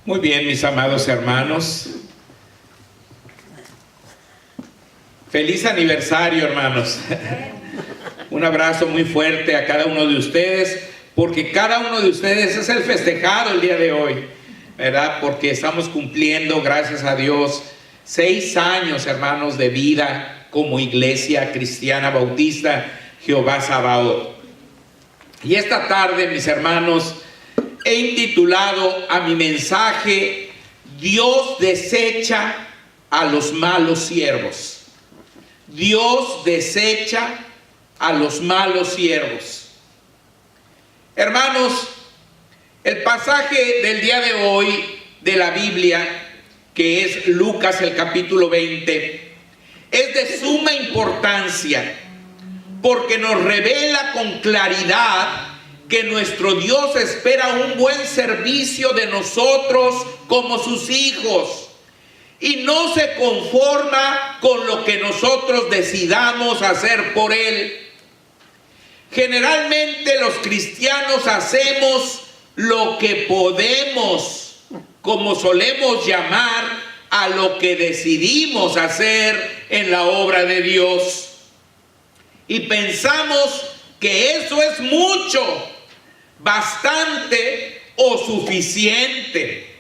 Muy bien, mis amados hermanos. Feliz aniversario, hermanos. Un abrazo muy fuerte a cada uno de ustedes, porque cada uno de ustedes es el festejado el día de hoy, ¿verdad? Porque estamos cumpliendo, gracias a Dios, 6 años, hermanos, de vida como Iglesia Cristiana Bautista Jehová Sabaoth. Y esta tarde, mis hermanos, he intitulado a mi mensaje: Dios desecha a los malos siervos. Dios desecha a los malos siervos. Hermanos, el pasaje del día de hoy de la Biblia, que es Lucas el capítulo 20, es de suma importancia, porque nos revela con claridad que nuestro Dios espera un buen servicio de nosotros como sus hijos, y no se conforma con lo que nosotros decidamos hacer por Él. Generalmente los cristianos hacemos lo que podemos, como solemos llamar a lo que decidimos hacer en la obra de Dios. Y pensamos que eso es mucho, bastante o suficiente.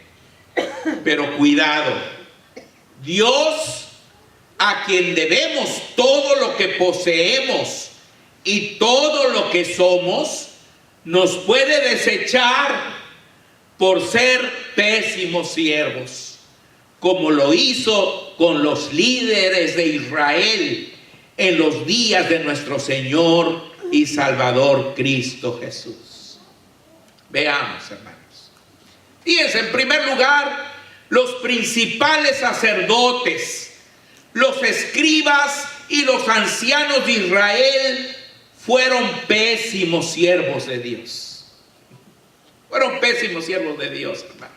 Pero cuidado, Dios, a quien debemos todo lo que poseemos y todo lo que somos, nos puede desechar por ser pésimos siervos, como lo hizo con los líderes de Israel en los días de nuestro Señor y Salvador Cristo Jesús. Veamos, hermanos. Fíjense, en primer lugar, los principales sacerdotes, los escribas y los ancianos de Israel fueron pésimos siervos de Dios. Fueron pésimos siervos de Dios, hermano.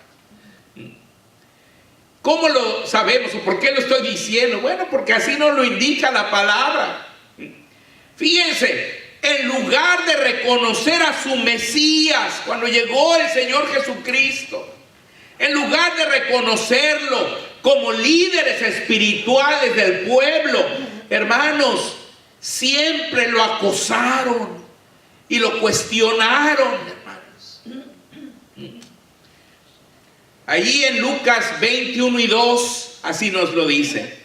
¿Cómo lo sabemos o por qué lo estoy diciendo? Bueno, porque así nos lo indica la palabra. Fíjense, en lugar de reconocer a su Mesías cuando llegó el Señor Jesucristo, en lugar de reconocerlo como líderes espirituales del pueblo, hermanos, siempre lo acosaron y lo cuestionaron, hermanos. Allí en Lucas 21 y 2, así nos lo dice.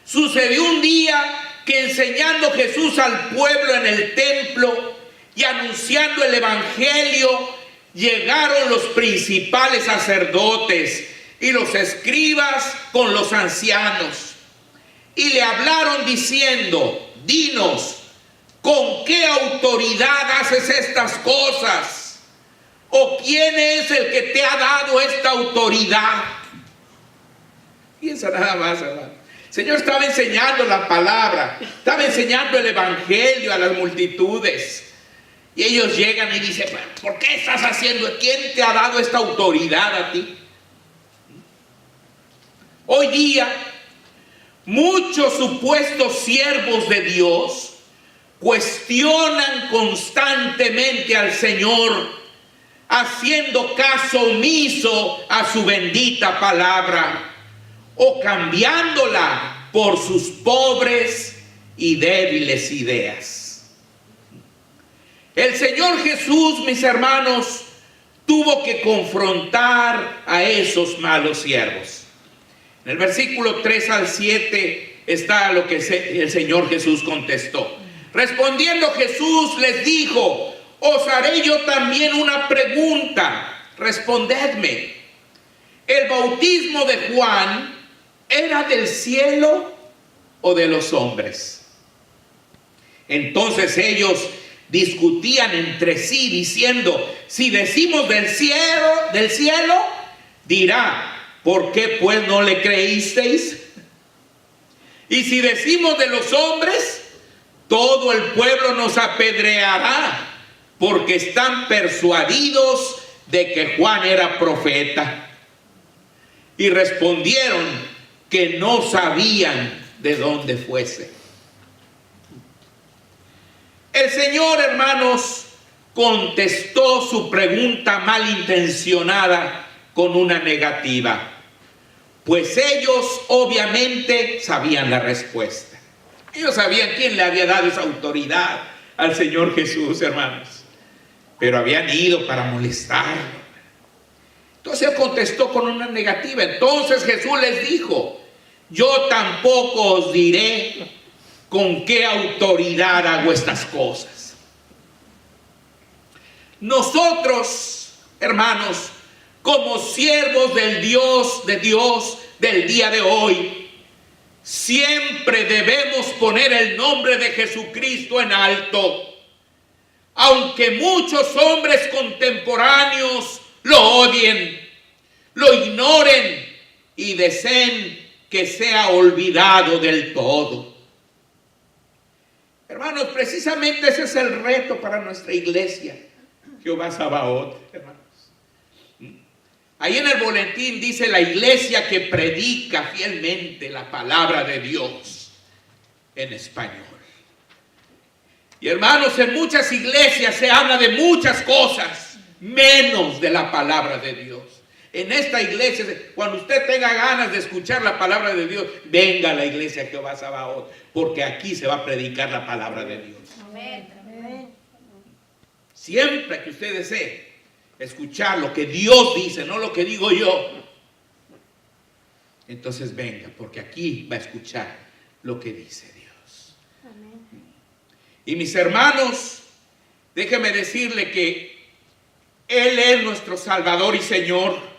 Sucedió un día que, enseñando Jesús al pueblo en el templo y anunciando el evangelio, llegaron los principales sacerdotes y los escribas con los ancianos, y le hablaron diciendo: dinos, ¿con qué autoridad haces estas cosas? ¿O quién es el que te ha dado esta autoridad? Piensa nada más, hermano. El Señor estaba enseñando la palabra, estaba enseñando el evangelio a las multitudes. Y ellos llegan y dicen: ¿por qué estás haciendo? ¿Quién te ha dado esta autoridad a ti? Hoy día, muchos supuestos siervos de Dios cuestionan constantemente al Señor, haciendo caso omiso a su bendita palabra, o cambiándola por sus pobres y débiles ideas. El Señor Jesús, mis hermanos, tuvo que confrontar a esos malos siervos. En el versículo 3 al 7 está lo que el Señor Jesús contestó. Respondiendo Jesús les dijo: os haré yo también una pregunta, respondedme. ¿El bautismo de Juan era del cielo o de los hombres? Entonces ellos discutían entre sí diciendo: si decimos del cielo, dirá: ¿por qué pues no le creísteis? Y si decimos de los hombres, todo el pueblo nos apedreará, porque están persuadidos de que Juan era profeta. Y respondieron que no sabían de dónde fuese. El Señor, hermanos, contestó su pregunta malintencionada con una negativa, pues ellos obviamente sabían la respuesta. Ellos sabían quién le había dado esa autoridad al Señor Jesús, hermanos, pero habían ido para molestarlo. Entonces él contestó con una negativa. Entonces Jesús les dijo: yo tampoco os diré con qué autoridad hago estas cosas. Nosotros, hermanos, como siervos del Dios del día de hoy, siempre debemos poner el nombre de Jesucristo en alto. Aunque muchos hombres contemporáneos lo odien, lo ignoren y deseen que sea olvidado del todo. Hermanos, precisamente ese es el reto para nuestra iglesia, Jehová Sabaoth, hermanos. Ahí en el boletín dice: la iglesia que predica fielmente la palabra de Dios, en español. Y hermanos, en muchas iglesias se habla de muchas cosas, menos de la palabra de Dios. En esta iglesia, cuando usted tenga ganas de escuchar la palabra de Dios, venga a la iglesia Jehová Sabaoth, porque aquí se va a predicar la palabra de Dios. Amén. Siempre que usted desee escuchar lo que Dios dice, no lo que digo yo, entonces venga, porque aquí va a escuchar lo que dice Dios. Amén. Y mis hermanos, déjeme decirle que Él es nuestro Salvador y Señor.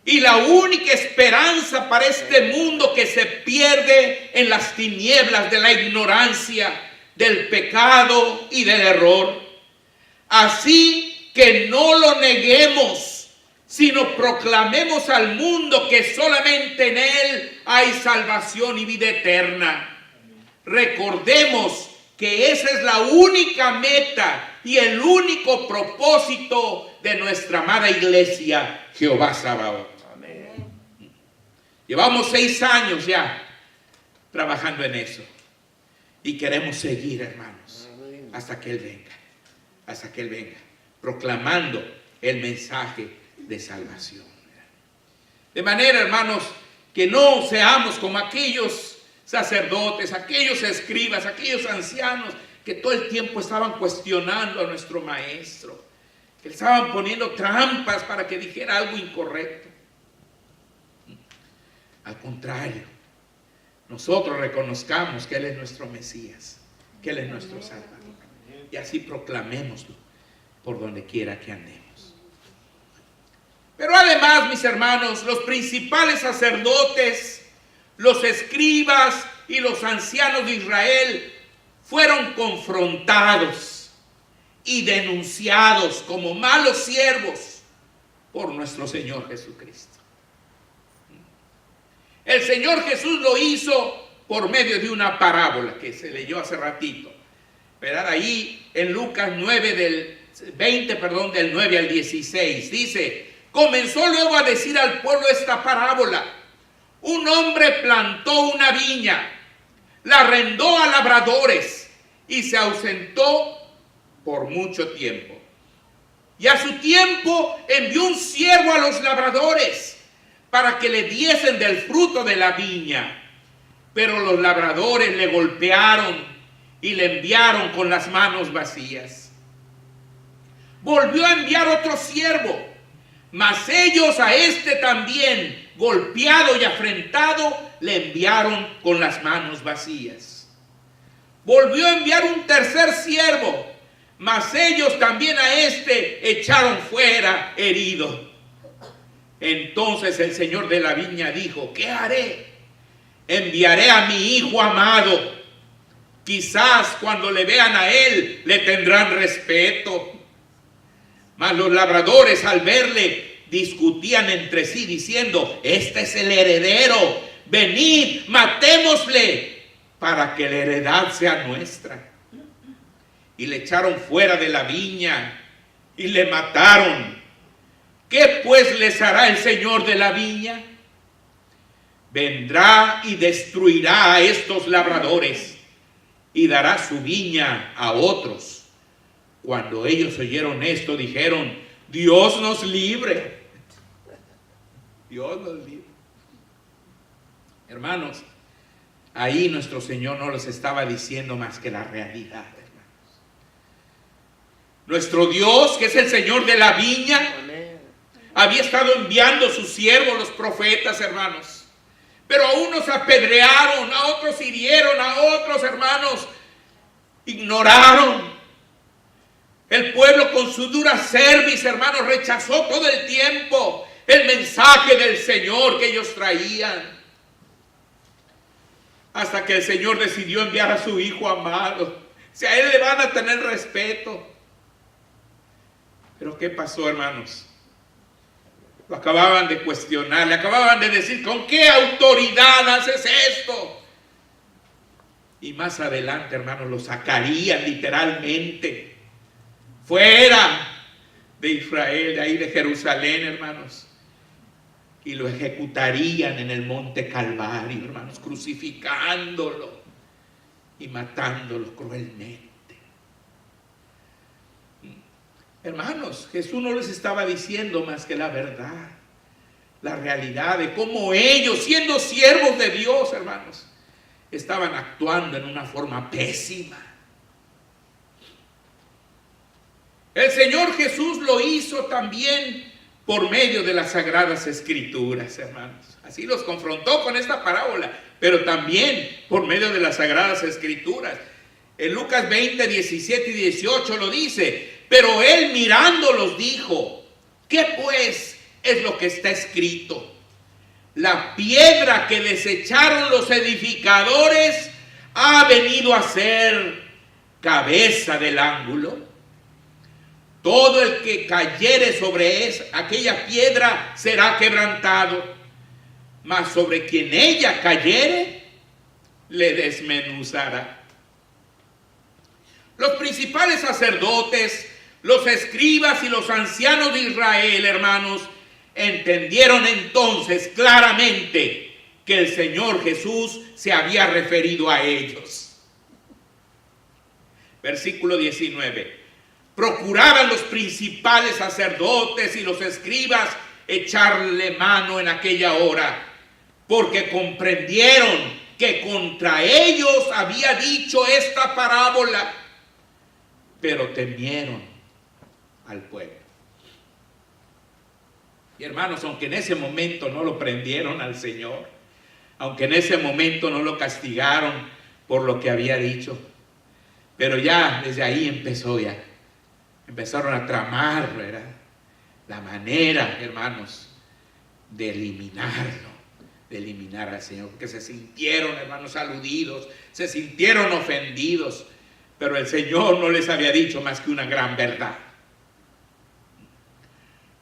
Y la única esperanza para este mundo que se pierde en las tinieblas de la ignorancia, del pecado y del error. Así que no lo neguemos, sino proclamemos al mundo que solamente en Él hay salvación y vida eterna. Recordemos que esa es la única meta y el único propósito de nuestra amada iglesia, Jehová Sabaoth. Amén. Llevamos 6 años ya trabajando en eso y queremos seguir, hermanos, hasta que Él venga, proclamando el mensaje de salvación. De manera, hermanos, que no seamos como aquellos sacerdotes, aquellos escribas, aquellos ancianos que todo el tiempo estaban cuestionando a nuestro maestro, que le estaban poniendo trampas para que dijera algo incorrecto. Al contrario, nosotros reconozcamos que Él es nuestro Mesías, que Él es nuestro Salvador, y así proclamémoslo por donde quiera que andemos. Pero además, mis hermanos, los principales sacerdotes, los escribas y los ancianos de Israel fueron confrontados y denunciados como malos siervos por nuestro Señor Jesucristo. El Señor Jesús lo hizo por medio de una parábola que se leyó hace ratito. ¿Verdad? Ahí en Lucas 9 del 9 al 16 dice: comenzó luego a decir al pueblo esta parábola. Un hombre plantó una viña, la arrendó a labradores y se ausentó por mucho tiempo. Y a su tiempo envió un siervo a los labradores para que le diesen del fruto de la viña. Pero los labradores le golpearon y le enviaron con las manos vacías. Volvió a enviar otro siervo, mas ellos a este también, golpeado y afrentado, le enviaron con las manos vacías. Volvió a enviar un tercer siervo, mas ellos también a este echaron fuera herido. Entonces el señor de la viña dijo: ¿qué haré? Enviaré a mi hijo amado. Quizás cuando le vean a él le tendrán respeto. Mas los labradores al verle discutían entre sí diciendo: este es el heredero, venid, matémosle para que la heredad sea nuestra. Y le echaron fuera de la viña y le mataron. ¿Qué pues les hará el señor de la viña? Vendrá y destruirá a estos labradores y dará su viña a otros. Cuando ellos oyeron esto, dijeron: Dios nos libre. Dios nos libre. Hermanos, ahí nuestro Señor no les estaba diciendo más que la realidad, hermanos. Nuestro Dios, que es el Señor de la viña, había estado enviando sus siervos, los profetas, hermanos. Pero a unos apedrearon, a otros hirieron, a otros, hermanos, ignoraron. El pueblo con su dura cerviz, hermanos, rechazó todo el tiempo el mensaje del Señor que ellos traían. Hasta que el Señor decidió enviar a su Hijo amado. Si a Él le van a tener respeto. Pero ¿qué pasó, hermanos? Lo acababan de cuestionar, le acababan de decir, ¿con qué autoridad haces esto? Y más adelante, hermanos, lo sacarían literalmente fuera de Israel, de ahí de Jerusalén, hermanos. Y lo ejecutarían en el monte Calvario, hermanos, crucificándolo y matándolo cruelmente. Hermanos, Jesús no les estaba diciendo más que la verdad, la realidad de cómo ellos, siendo siervos de Dios, hermanos, estaban actuando en una forma pésima. El Señor Jesús lo hizo también por medio de las Sagradas Escrituras, hermanos. Así los confrontó con esta parábola, pero también por medio de las Sagradas Escrituras. En Lucas 20, 17 y 18 lo dice, pero Él mirándolos dijo, ¿qué pues es lo que está escrito? La piedra que desecharon los edificadores ha venido a ser cabeza del ángulo. Todo el que cayere sobre aquella piedra será quebrantado, mas sobre quien ella cayere, le desmenuzará. Los principales sacerdotes, los escribas y los ancianos de Israel, hermanos, entendieron entonces claramente que el Señor Jesús se había referido a ellos. Versículo 19. Procuraban los principales sacerdotes y los escribas echarle mano en aquella hora, porque comprendieron que contra ellos había dicho esta parábola, pero temieron al pueblo. Y hermanos, aunque en ese momento no lo prendieron al Señor, aunque en ese momento no lo castigaron por lo que había dicho, pero ya desde ahí empezaron a tramar, ¿verdad?, la manera, hermanos, de eliminar al Señor, porque se sintieron, hermanos, aludidos, se sintieron ofendidos, pero el Señor no les había dicho más que una gran verdad.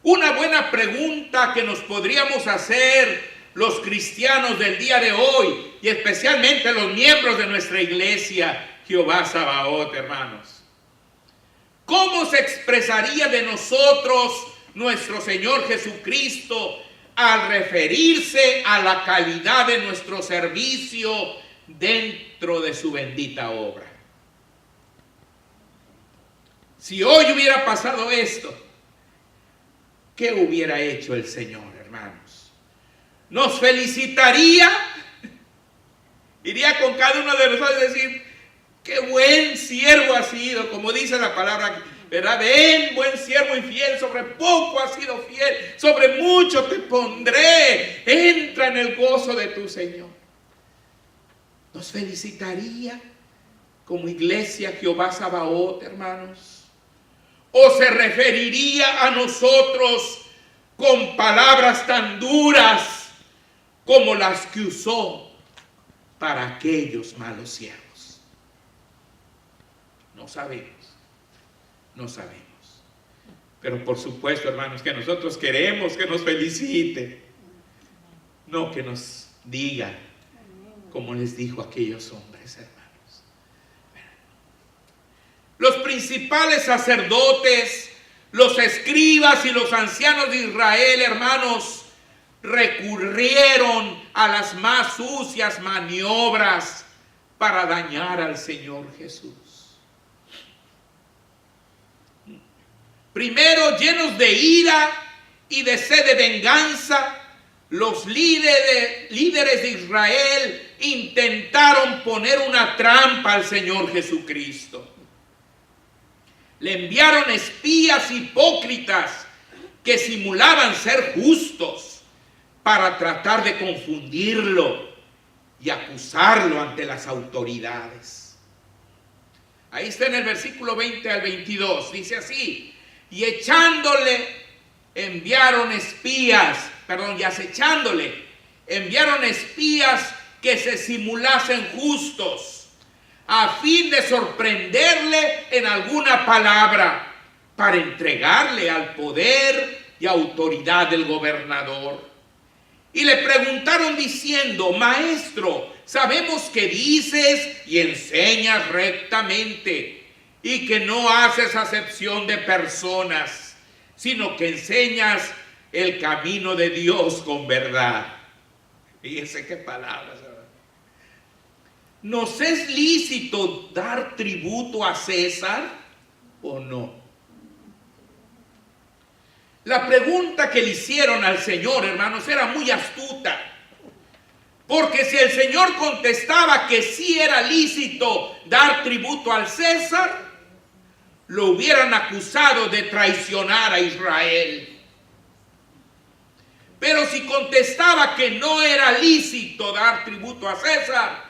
Una buena pregunta que nos podríamos hacer los cristianos del día de hoy, y especialmente los miembros de nuestra iglesia, Jehová Sabaoth, hermanos. ¿Cómo se expresaría de nosotros nuestro Señor Jesucristo al referirse a la calidad de nuestro servicio dentro de su bendita obra? Si hoy hubiera pasado esto, ¿qué hubiera hecho el Señor, hermanos? ¿Nos felicitaría? Iría con cada uno de nosotros y decir, qué buen siervo has sido, como dice la palabra, ¿verdad? Ven, buen siervo y fiel, sobre poco has sido fiel, sobre mucho te pondré, entra en el gozo de tu Señor. ¿Nos felicitaría como iglesia Jehová Sabaoth, hermanos? ¿O se referiría a nosotros con palabras tan duras como las que usó para aquellos malos siervos? No sabemos. Pero por supuesto, hermanos, que nosotros queremos que nos felicite, no que nos diga como les dijo a aquellos hombres, hermanos. Los principales sacerdotes, los escribas y los ancianos de Israel, hermanos, recurrieron a las más sucias maniobras para dañar al Señor Jesús. Primero, llenos de ira y de sed de venganza, los líderes de Israel intentaron poner una trampa al Señor Jesucristo. Le enviaron espías hipócritas que simulaban ser justos para tratar de confundirlo y acusarlo ante las autoridades. Ahí está en el versículo 20 al 22, dice así: y acechándole, enviaron espías que se simulasen justos, a fin de sorprenderle en alguna palabra, para entregarle al poder y autoridad del gobernador. Y le preguntaron diciendo: Maestro, sabemos que dices y enseñas rectamente, y que no haces acepción de personas, sino que enseñas el camino de Dios con verdad. Fíjense qué palabras, ¿verdad? ¿Nos es lícito dar tributo a César o no? La pregunta que le hicieron al Señor, hermanos, era muy astuta. Porque si el Señor contestaba que sí era lícito dar tributo al César, lo hubieran acusado de traicionar a Israel. Pero si contestaba que no era lícito dar tributo a César,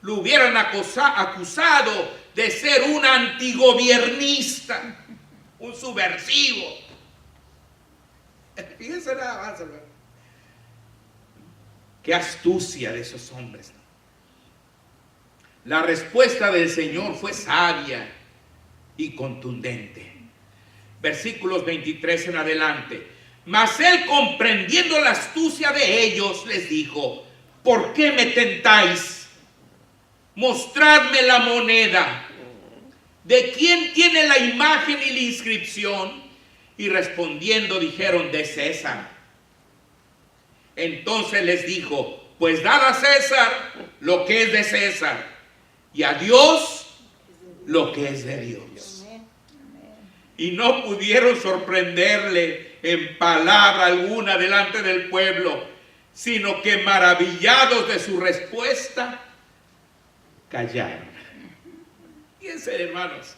lo hubieran acusado de ser un antigobiernista, un subversivo. Fíjense nada más, hermano. Qué astucia de esos hombres. La respuesta del Señor fue sabia y contundente. Versículos 23 en adelante. Mas él, comprendiendo la astucia de ellos, les dijo: ¿por qué me tentáis? Mostradme la moneda. ¿De quién tiene la imagen y la inscripción? Y respondiendo dijeron: de César. Entonces les dijo: pues dad a César lo que es de César, y a Dios lo que es de Dios. Y no pudieron sorprenderle en palabra alguna delante del pueblo, sino que maravillados de su respuesta, callaron. Fíjense, hermanos.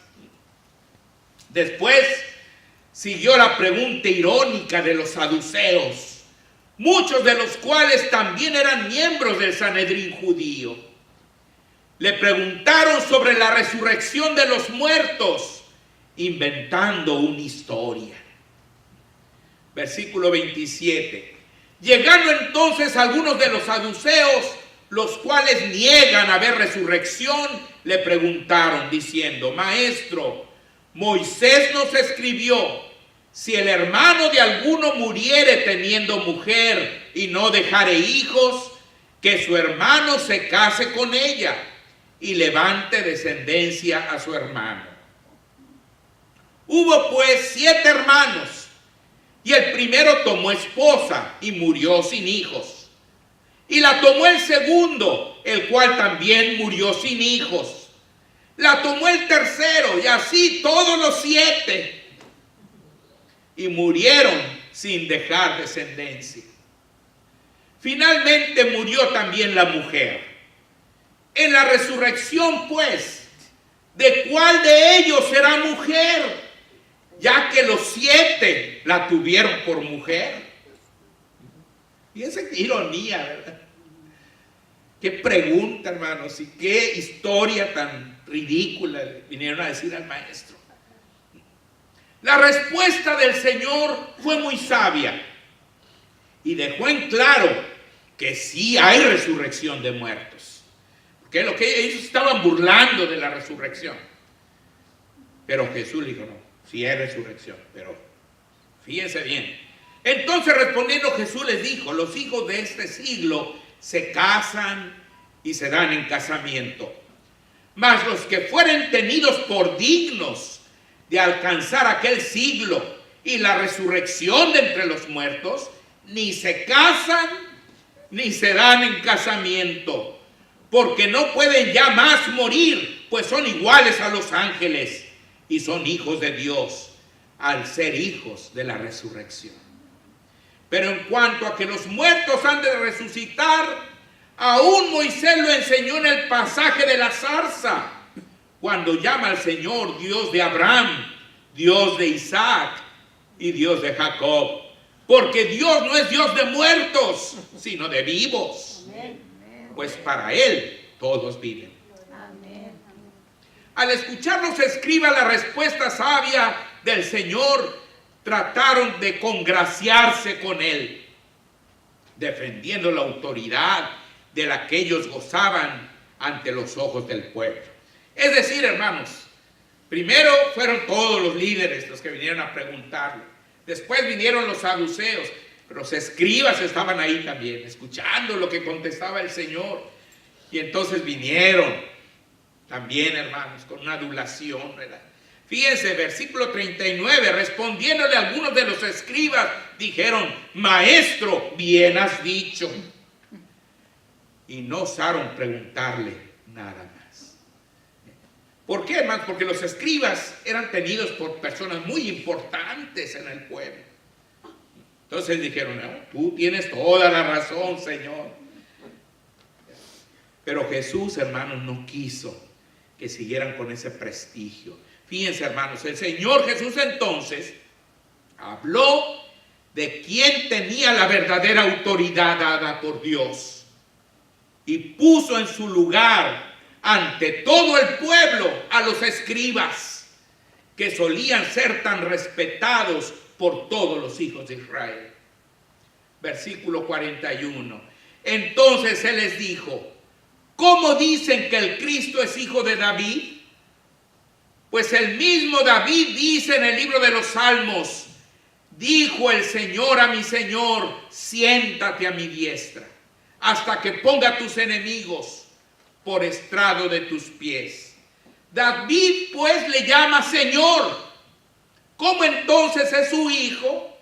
Después siguió la pregunta irónica de los saduceos, muchos de los cuales también eran miembros del Sanedrín judío. Le preguntaron sobre la resurrección de los muertos, inventando una historia. Versículo 27. Llegando entonces algunos de los saduceos, los cuales niegan haber resurrección, le preguntaron diciendo: Maestro, Moisés nos escribió: si el hermano de alguno muriere teniendo mujer y no dejare hijos, que su hermano se case con ella y levante descendencia a su hermano. Hubo pues 7 hermanos, y el primero tomó esposa y murió sin hijos. Y la tomó el segundo, el cual también murió sin hijos. La tomó el tercero, y así todos los 7. Y murieron sin dejar descendencia. Finalmente murió también la mujer. En la resurrección, pues, ¿de cuál de ellos será mujer? Ya que los 7 la tuvieron por mujer. Fíjense qué ironía, ¿verdad? Qué pregunta, hermanos, y qué historia tan ridícula vinieron a decir al maestro. La respuesta del Señor fue muy sabia y dejó en claro que sí hay resurrección de muertos. Porque lo que ellos estaban burlando de la resurrección. Pero Jesús dijo: no, sí hay resurrección, pero fíjense bien. Entonces respondiendo Jesús les dijo: los hijos de este siglo se casan y se dan en casamiento, mas los que fueren tenidos por dignos de alcanzar aquel siglo y la resurrección de entre los muertos, ni se casan ni se dan en casamiento, porque no pueden ya más morir, pues son iguales a los ángeles y son hijos de Dios, al ser hijos de la resurrección. Pero en cuanto a que los muertos han de resucitar, aún Moisés lo enseñó en el pasaje de la zarza, cuando llama al Señor Dios de Abraham, Dios de Isaac y Dios de Jacob. Porque Dios no es Dios de muertos, sino de vivos. Pues para Él todos viven. Al escuchar los escribas la respuesta sabia del Señor, trataron de congraciarse con Él, defendiendo la autoridad de la que ellos gozaban ante los ojos del pueblo. Es decir, hermanos, primero fueron todos los líderes los que vinieron a preguntarle. Después vinieron los saduceos, pero los escribas estaban ahí también, escuchando lo que contestaba el Señor. Y entonces vinieron también, hermanos, con una adulación, ¿verdad? Fíjense, versículo 39, respondiéndole algunos de los escribas, dijeron: Maestro, bien has dicho. Y no osaron preguntarle nada más. ¿Por qué, hermanos? Porque los escribas eran tenidos por personas muy importantes en el pueblo. Entonces dijeron: no, tú tienes toda la razón, Señor. Pero Jesús, hermanos, no quiso que siguieran con ese prestigio. Fíjense, hermanos, el Señor Jesús entonces habló de quién tenía la verdadera autoridad dada por Dios y puso en su lugar ante todo el pueblo a los escribas, que solían ser tan respetados por todos los hijos de Israel. Versículo 41. Entonces Él les dijo: ¿cómo dicen que el Cristo es hijo de David? Pues el mismo David dice en el libro de los Salmos: dijo el Señor a mi Señor, siéntate a mi diestra, hasta que ponga a tus enemigos por estrado de tus pies. David pues le llama Señor. ¿Cómo entonces es su hijo?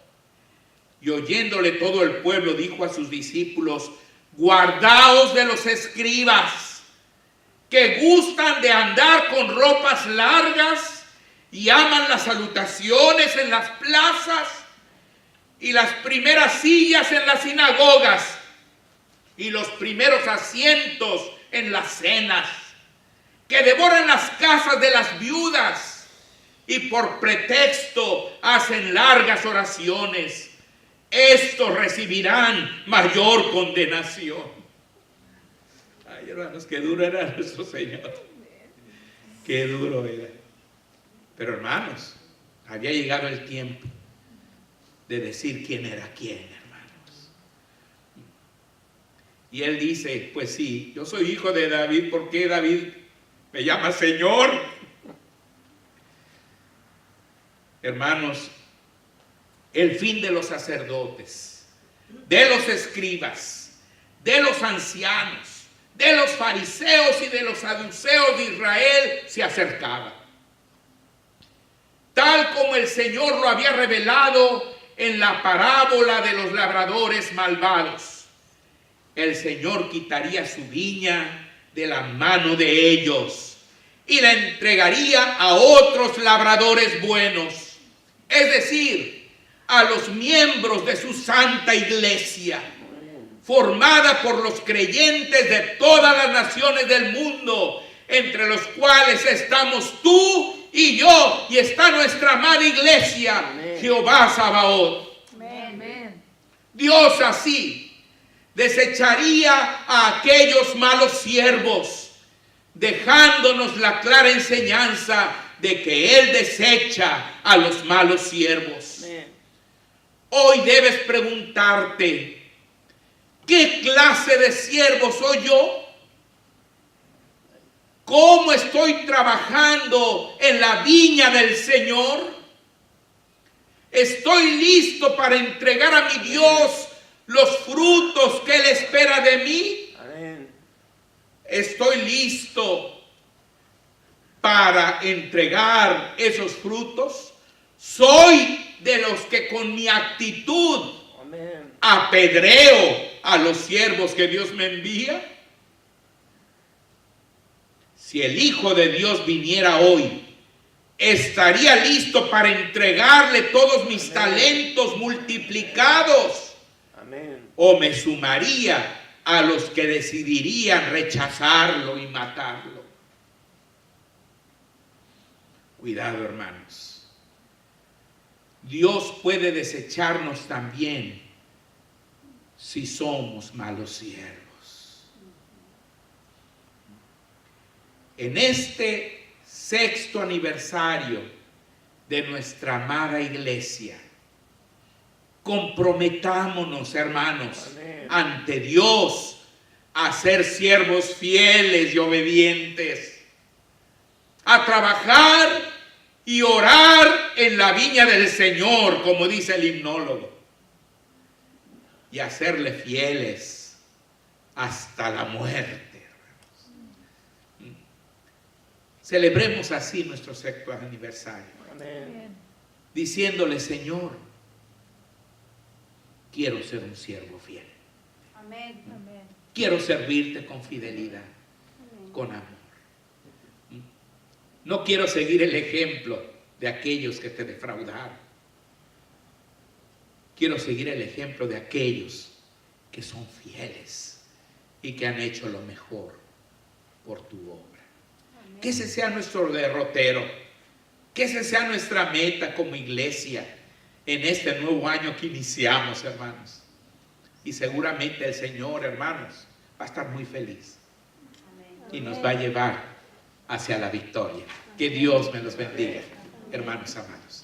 Y oyéndole todo el pueblo, dijo a sus discípulos: guardaos de los escribas, que gustan de andar con ropas largas y aman las salutaciones en las plazas y las primeras sillas en las sinagogas y los primeros asientos en las cenas, que devoran las casas de las viudas y por pretexto hacen largas oraciones. Estos recibirán mayor condenación. Ay, hermanos, qué duro era nuestro Señor. Qué duro era. Pero, hermanos, había llegado el tiempo de decir quién era quién, hermanos. Y Él dice: pues sí, yo soy hijo de David. ¿Por qué David me llama Señor? Hermanos, el fin de los sacerdotes, de los escribas, de los ancianos, de los fariseos y de los saduceos de Israel se acercaba. Tal como el Señor lo había revelado en la parábola de los labradores malvados, el Señor quitaría su viña de la mano de ellos y la entregaría a otros labradores buenos, es decir, a los miembros de su santa iglesia, formada por los creyentes de todas las naciones del mundo, entre los cuales estamos tú y yo, y está nuestra amada iglesia, amén. Jehová Sabaoth. Amén. Dios así desecharía a aquellos malos siervos, dejándonos la clara enseñanza de que Él desecha a los malos siervos. Amén. Hoy debes preguntarte: ¿qué clase de siervo soy yo? ¿Cómo estoy trabajando en la viña del Señor? ¿Estoy listo para entregar a mi Dios los frutos que Él espera de mí? Amén. ¿Estoy listo para entregar esos frutos? ¿Soy de los que con mi actitud apedreo a los siervos que Dios me envía? Si el Hijo de Dios viniera hoy, estaría listo para entregarle todos mis talentos multiplicados Amén. o me sumaría a los que decidirían rechazarlo y matarlo. Cuidado, hermanos. Dios puede desecharnos también si somos malos siervos. En este 6º aniversario de nuestra amada iglesia, comprometámonos, hermanos, Amén, ante Dios a ser siervos fieles y obedientes, a trabajar y orar en la viña del Señor, como dice el himnólogo, y a serle fieles hasta la muerte. Celebremos así nuestro 6º aniversario, amén, Bien. diciéndole: Señor, quiero ser un siervo fiel. Amén. Amén. Quiero servirte con fidelidad, Amén. con amor. No quiero seguir el ejemplo de aquellos que te defraudaron. Quiero seguir el ejemplo de aquellos que son fieles y que han hecho lo mejor por tu obra. Amén. Que ese sea nuestro derrotero, que esa sea nuestra meta como iglesia en este nuevo año que iniciamos, hermanos. Y seguramente el Señor, hermanos, va a estar muy feliz Amén. y nos va a llevar hacia la victoria. Que Dios me los bendiga, hermanos amados.